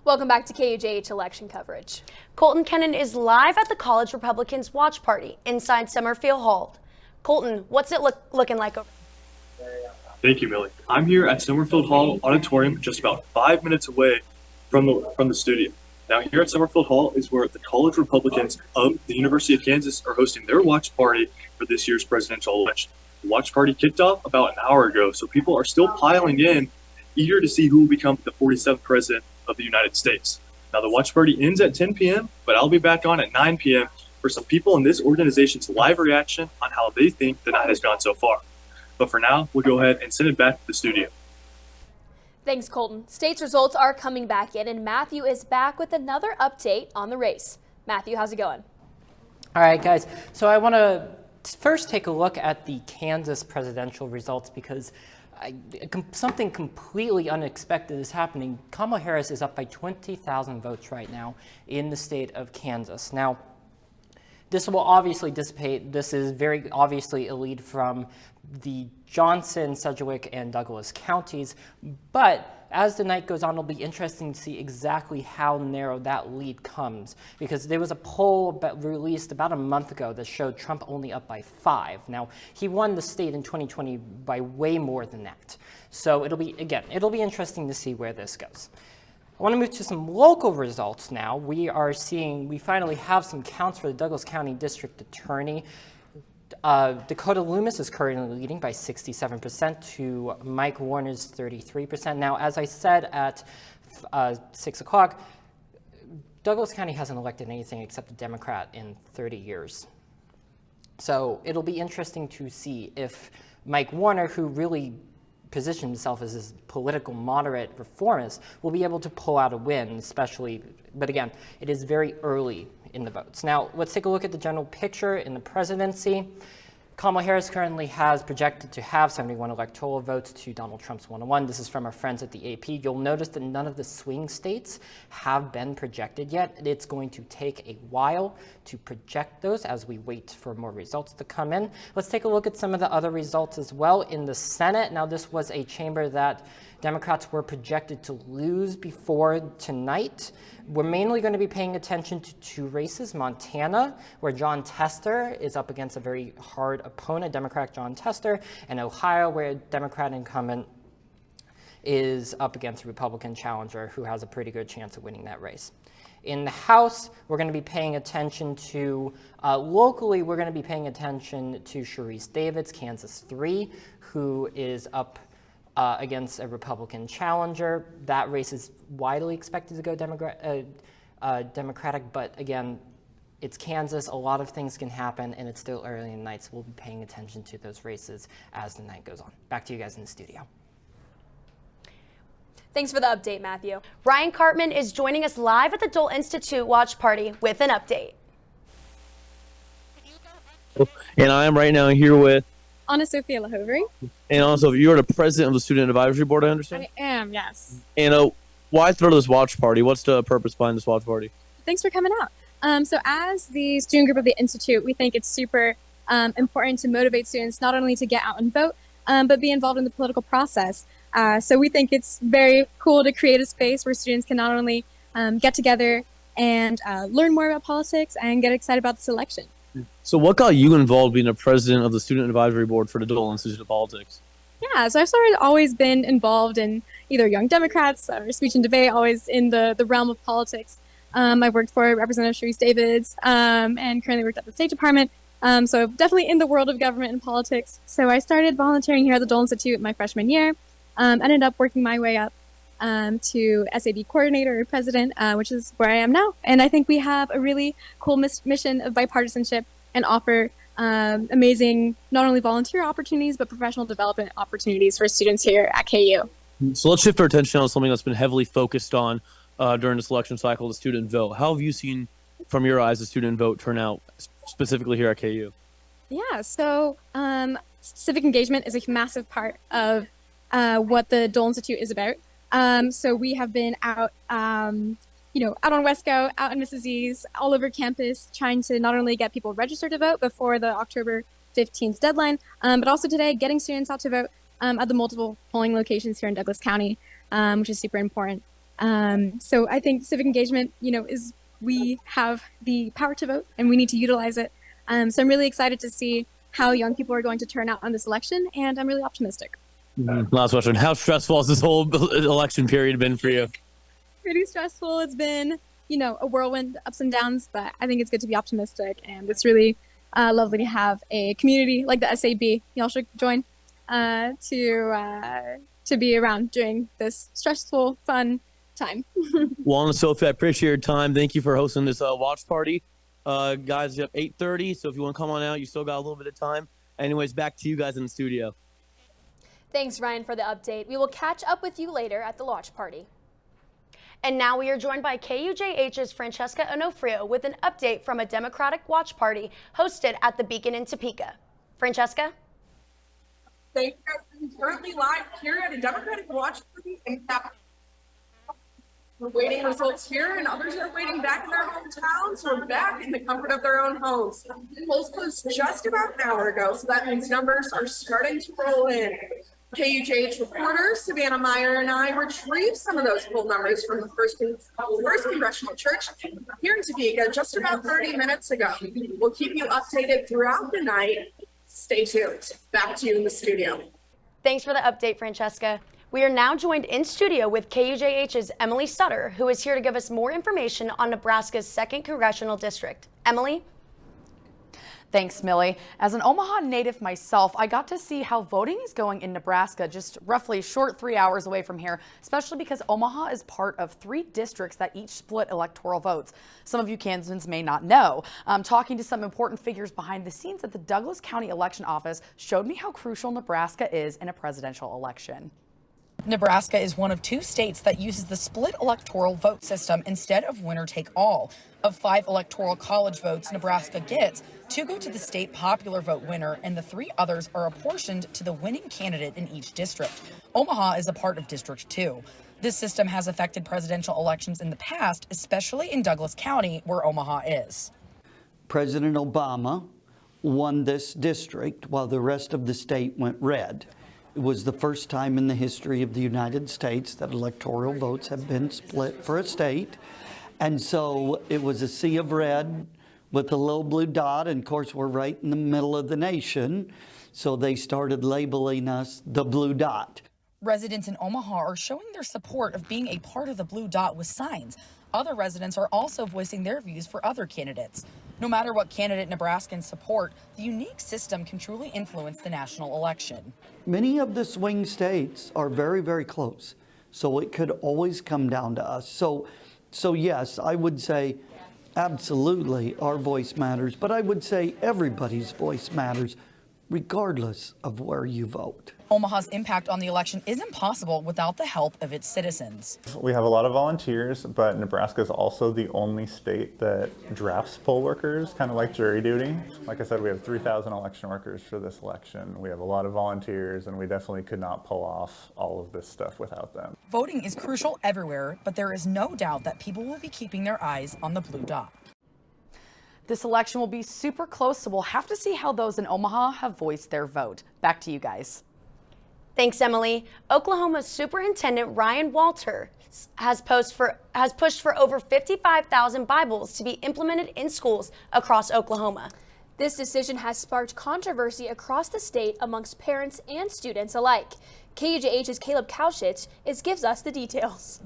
Welcome back to KUJH election coverage. Colton Kennan is live at the College Republicans watch party inside Summerfield Hall. Colton, what's it looking like over? Thank you, Millie. I'm here at Summerfield Hall Auditorium, just about 5 minutes away from the studio. Now, here at Summerfield Hall is where the College Republicans of the University of Kansas are hosting their watch party for this year's presidential election. The watch party kicked off about an hour ago, so people are still piling in, eager to see who will become the 47th president of the United States. Now, the watch party ends at 10 p.m., but I'll be back on at 9 p.m. for some people in this organization's live reaction on how they think the night has gone so far. But for now, we'll go ahead and send it back to the studio. Thanks, Colton. States results are coming back in, and Matthew is back with another update on the race. Matthew, how's it going? All right, guys. So I want to first take a look at the Kansas presidential results because something completely unexpected is happening. Kamala Harris is up by 20,000 votes right now in the state of Kansas. Now, this will obviously dissipate. This is very obviously a lead from the Johnson, Sedgwick, and Douglas counties. But as the night goes on, it'll be interesting to see exactly how narrow that lead comes, because there was a poll released about a month ago that showed Trump only up by 5. Now, he won the state in 2020 by way more than that. So it'll be interesting to see where this goes. I want to move to some local results now. We finally have some counts for the Douglas County District Attorney. Dakota Loomis is currently leading by 67% to Mike Warner's 33%. Now, as I said at 6 o'clock, Douglas County hasn't elected anything except a Democrat in 30 years. So it'll be interesting to see if Mike Warner, who really positioned himself as this political moderate reformist, will be able to pull out a win, especially, but again, it is very early in the votes. Now, let's take a look at the general picture in the presidency. Kamala Harris currently has projected to have 71 electoral votes to Donald Trump's 101. This is from our friends at the AP. You'll notice that none of the swing states have been projected yet. It's going to take a while to project those as we wait for more results to come in. Let's take a look at some of the other results as well in the Senate. Now, this was a chamber that Democrats were projected to lose before tonight. We're mainly going to be paying attention to 2 races. Montana, where John Tester is up against a very hard opponent, Democrat John Tester, and Ohio, where Democrat incumbent is up against a Republican challenger who has a pretty good chance of winning that race. In the House, we're going to be paying attention to, locally, we're going to be paying attention to Sharice Davids, Kansas 3, who is up against a Republican challenger. That race is widely expected to go Democratic, but again, it's Kansas. A lot of things can happen, and it's still early in the night, so we'll be paying attention to those races as the night goes on. Back to you guys in the studio. Thanks for the update, Matthew. Ryan Cartman is joining us live at the Dole Institute watch party with an update. And I am right now here with Anna Sophia Lahovary. And also, you're the president of the Student Advisory Board, I understand? I am, yes. And why throw this watch party? What's the purpose behind this watch party? Thanks for coming out. So as the student group of the Institute, we think it's super important to motivate students not only to get out and vote, but be involved in the political process. So we think it's very cool to create a space where students can not only get together and learn more about politics and get excited about this election. So what got you involved being a president of the Student Advisory Board for the Dole Institute of Politics? Yeah, so I've always been involved in either Young Democrats or speech and debate, always in the realm of politics. I've worked for Representative Sharice Davids and currently worked at the State Department. So definitely in the world of government and politics. So I started volunteering here at the Dole Institute my freshman year. Ended up working my way up to SAB coordinator or president, which is where I am now. And I think we have a really cool mission of bipartisanship and offer amazing not only volunteer opportunities, but professional development opportunities for students here at KU. So let's shift our attention on something that's been heavily focused on during this election cycle, the student vote. How have you seen, from your eyes, the student vote turn out, specifically here at KU? Yeah, so civic engagement is a massive part of what the Dole Institute is about. So we have been out, out on Wesco, out in Mrs. E's, all over campus, trying to not only get people registered to vote before the October 15th deadline, but also today getting students out to vote at the multiple polling locations here in Douglas County, which is super important. So I think civic engagement, is we have the power to vote and we need to utilize it. So I'm really excited to see how young people are going to turn out on this election, and I'm really optimistic. Last question. How stressful has this whole election period been for you? Pretty stressful. It's been, a whirlwind, ups and downs, but I think it's good to be optimistic, and it's really lovely to have a community like the SAB. Y'all should join to be around during this stressful, fun time. Well, and Sophie, I appreciate your time. Thank you for hosting this watch party. Guys, you have 8:30, so if you want to come on out, you still got a little bit of time. Anyways, back to you guys in the studio. Thanks, Ryan, for the update. We will catch up with you later at the watch party. And now we are joined by KUJH's Francesca Onofrio with an update from a Democratic watch party hosted at the Beacon in Topeka. Francesca? Thank you. Currently live here at a Democratic watch party in Capitol. We're waiting results here, and others are waiting back in their hometowns or back in the comfort of their own homes. Polls closed just about an hour ago, so that means numbers are starting to roll in. KUJH reporter Savannah Meyer and I retrieved some of those poll numbers from the first Congressional Church here in Topeka just about 30 minutes ago. We'll keep you updated throughout the night. Stay tuned. Back to you in the studio. Thanks for the update, Francesca. We are now joined in studio with KUJH's Emily Sutter, who is here to give us more information on Nebraska's 2nd Congressional District. Emily? Thanks, Millie. As an Omaha native myself, I got to see how voting is going in Nebraska, just roughly short 3 hours away from here, especially because Omaha is part of 3 districts that each split electoral votes. Some of you Kansans may not know. Talking to some important figures behind the scenes at the Douglas County Election Office showed me how crucial Nebraska is in a presidential election. Nebraska is one of 2 states that uses the split electoral vote system instead of winner-take-all. Of 5 electoral college votes Nebraska gets, 2 go to the state popular vote winner, and the 3 others are apportioned to the winning candidate in each district. Omaha is a part of District 2. This system has affected presidential elections in the past, especially in Douglas County, where Omaha is. President Obama won this district while the rest of the state went red. It was the first time in the history of the United States that electoral votes have been split for a state. And so it was a sea of red with a little blue dot. And of course, we're right in the middle of the nation. So they started labeling us the blue dot. Residents in Omaha are showing their support of being a part of the blue dot with signs. Other residents are also voicing their views for other candidates. No matter what candidate Nebraskans support, the unique system can truly influence the national election. Many of the swing states are very, very close. So it could always come down to us. So yes, I would say absolutely our voice matters, but I would say everybody's voice matters regardless of where you vote. Omaha's impact on the election isn't possible without the help of its citizens. We have a lot of volunteers, but Nebraska is also the only state that drafts poll workers, kind of like jury duty. Like I said, we have 3,000 election workers for this election. We have a lot of volunteers, and we definitely could not pull off all of this stuff without them. Voting is crucial everywhere, but there is no doubt that people will be keeping their eyes on the blue dot. This election will be super close, so we'll have to see how those in Omaha have voiced their vote. Back to you guys. Thanks, Emily. Oklahoma's Superintendent Ryan Walter has pushed for over 55,000 Bibles to be implemented in schools across Oklahoma. This decision has sparked controversy across the state amongst parents and students alike. KUJH's Caleb Kauschitz gives us the details.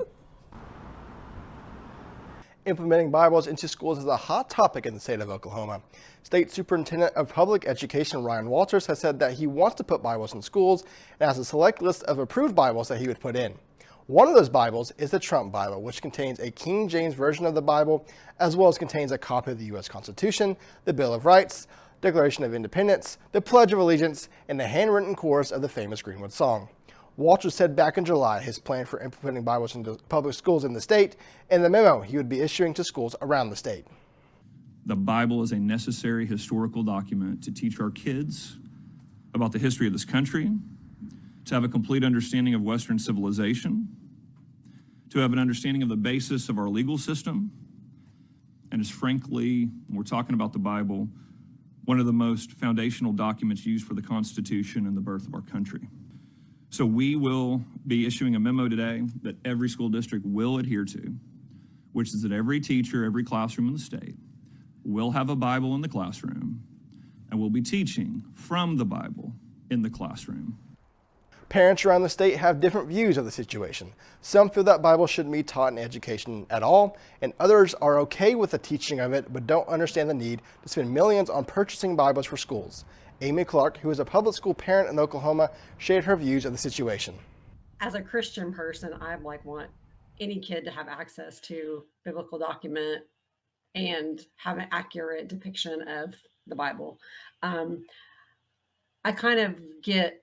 Implementing Bibles into schools is a hot topic in the state of Oklahoma. State Superintendent of Public Education Ryan Walters has said that he wants to put Bibles in schools and has a select list of approved Bibles that he would put in. One of those Bibles is the Trump Bible, which contains a King James Version of the Bible, as well as contains a copy of the U.S. Constitution, the Bill of Rights, Declaration of Independence, the Pledge of Allegiance, and the handwritten chorus of the famous Greenwood song. Walters said back in July his plan for implementing Bibles into public schools in the state and the memo he would be issuing to schools around the state. The Bible is a necessary historical document to teach our kids about the history of this country, to have a complete understanding of Western civilization, to have an understanding of the basis of our legal system, and is frankly, when we're talking about the Bible, one of the most foundational documents used for the Constitution and the birth of our country. So we will be issuing a memo today that every school district will adhere to, which is that every teacher, every classroom in the state will have a Bible in the classroom and will be teaching from the Bible in the classroom. Parents around the state have different views of the situation. Some feel that Bible shouldn't be taught in education at all, and others are okay with the teaching of it but don't understand the need to spend millions on purchasing Bibles for schools. Amy Clark, who is a public school parent in Oklahoma, shared her views of the situation. As a Christian person, I want any kid to have access to biblical document and have an accurate depiction of the Bible. I kind of get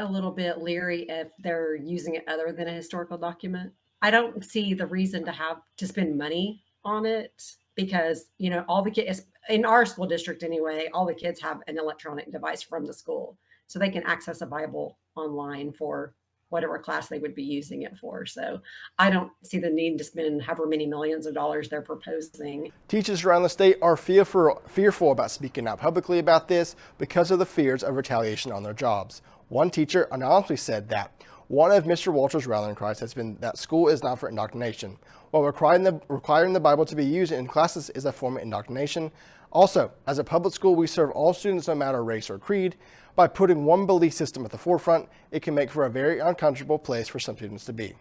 a little bit leery if they're using it other than a historical document. I don't see the reason to spend money on it because, you know, all the kids in our school district anyway, all the kids have an electronic device from the school, so they can access a Bible online for whatever class they would be using it for. So I don't see the need to spend however many millions of dollars they're proposing. Teachers around the state are fearful about speaking out publicly about this because of the fears of retaliation on their jobs. One teacher anonymously said that one of Mr. Walter's rallying cries has been that school is not for indoctrination, while requiring the Bible to be used in classes is a form of indoctrination. Also, as a public school, we serve all students no matter race or creed. By putting one belief system at the forefront, it can make for a very uncomfortable place for some students to be.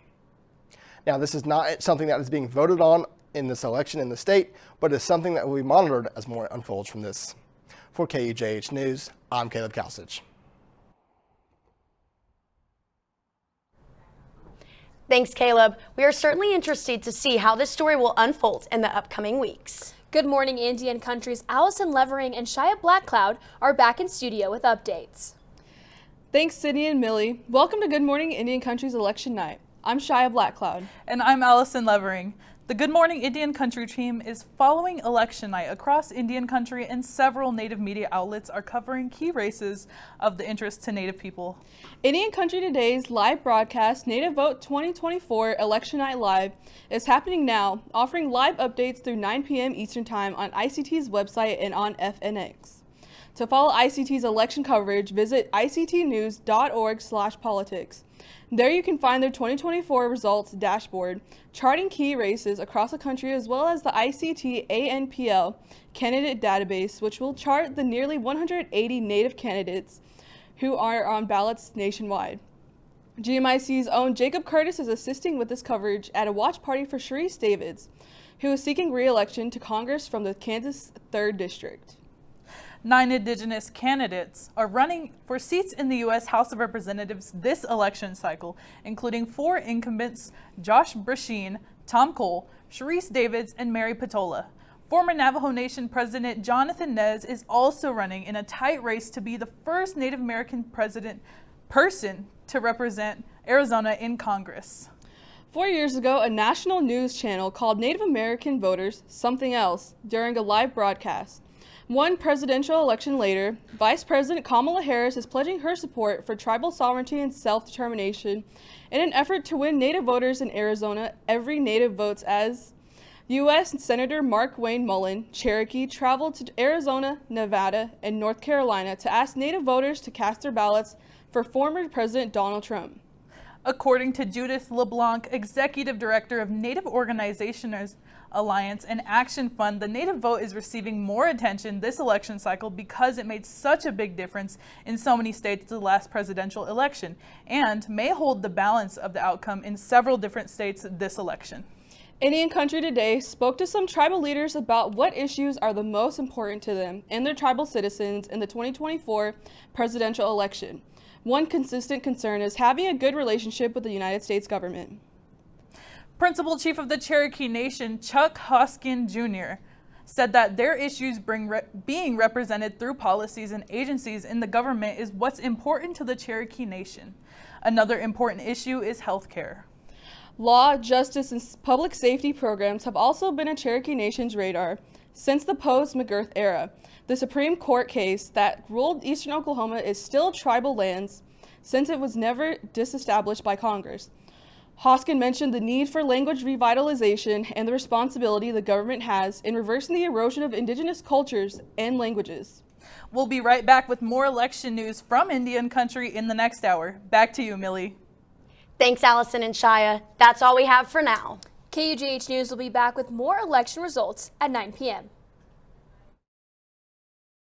Now, this is not something that is being voted on in this election in the state, but is something that will be monitored as more unfolds from this. For KUJH News, I'm Caleb KUJH. Thanks, Caleb. We are certainly interested to see how this story will unfold in the upcoming weeks. Good morning, Indian Country's Allison Levering and Shia Blackcloud are back in studio with updates. Thanks, Sydney and Millie. Welcome to Good Morning Indian Country's election night. I'm Shia Blackcloud. And I'm Allison Levering. The Good Morning Indian Country team is following election night across Indian Country, and several Native media outlets are covering key races of the interest to Native people. Indian Country Today's live broadcast, Native Vote 2024 Election Night Live, is happening now, offering live updates through 9 p.m. Eastern Time on ICT's website and on FNX. To follow ICT's election coverage, visit ictnews.org/politics. There you can find their 2024 results dashboard, charting key races across the country, as well as the ICT ANPL candidate database, which will chart the nearly 180 Native candidates who are on ballots nationwide. GMIC's own Jacob Curtis is assisting with this coverage at a watch party for Sharice Davids, who is seeking re-election to Congress from the Kansas 3rd District. 9 Indigenous candidates are running for seats in the U.S. House of Representatives this election cycle, including 4 incumbents: Josh Brasheen, Tom Cole, Sharice Davids, and Mary Patola. Former Navajo Nation President Jonathan Nez is also running in a tight race to be the first Native American person to represent Arizona in Congress. 4 years ago, a national news channel called Native American voters something else during a live broadcast. One presidential election later, Vice President Kamala Harris is pledging her support for tribal sovereignty and self-determination in an effort to win Native voters in Arizona. Every Native votes, as U.S. Senator Mark Wayne Mullen, Cherokee, traveled to Arizona, Nevada, and North Carolina to ask Native voters to cast their ballots for former President Donald Trump. According to Judith LeBlanc, Executive Director of Native Organizations Alliance and Action Fund, the Native vote is receiving more attention this election cycle because it made such a big difference in so many states the last presidential election, and may hold the balance of the outcome in several different states this election. Indian Country Today spoke to some tribal leaders about what issues are the most important to them and their tribal citizens in the 2024 presidential election. One consistent concern is having a good relationship with the United States government. Principal Chief of the Cherokee Nation, Chuck Hoskin Jr., said that their issues being represented through policies and agencies in the government is what's important to the Cherokee Nation. Another important issue is health care. Law, justice, and public safety programs have also been on Cherokee Nation's radar since the post-McGirth era. The Supreme Court case that ruled eastern Oklahoma is still tribal lands since it was never disestablished by Congress. Hoskin mentioned the need for language revitalization and the responsibility the government has in reversing the erosion of indigenous cultures and languages. We'll be right back with more election news from Indian Country in the next hour. Back to you, Millie. Thanks, Allison and Shia. That's all we have for now. KUJH News will be back with more election results at 9 p.m.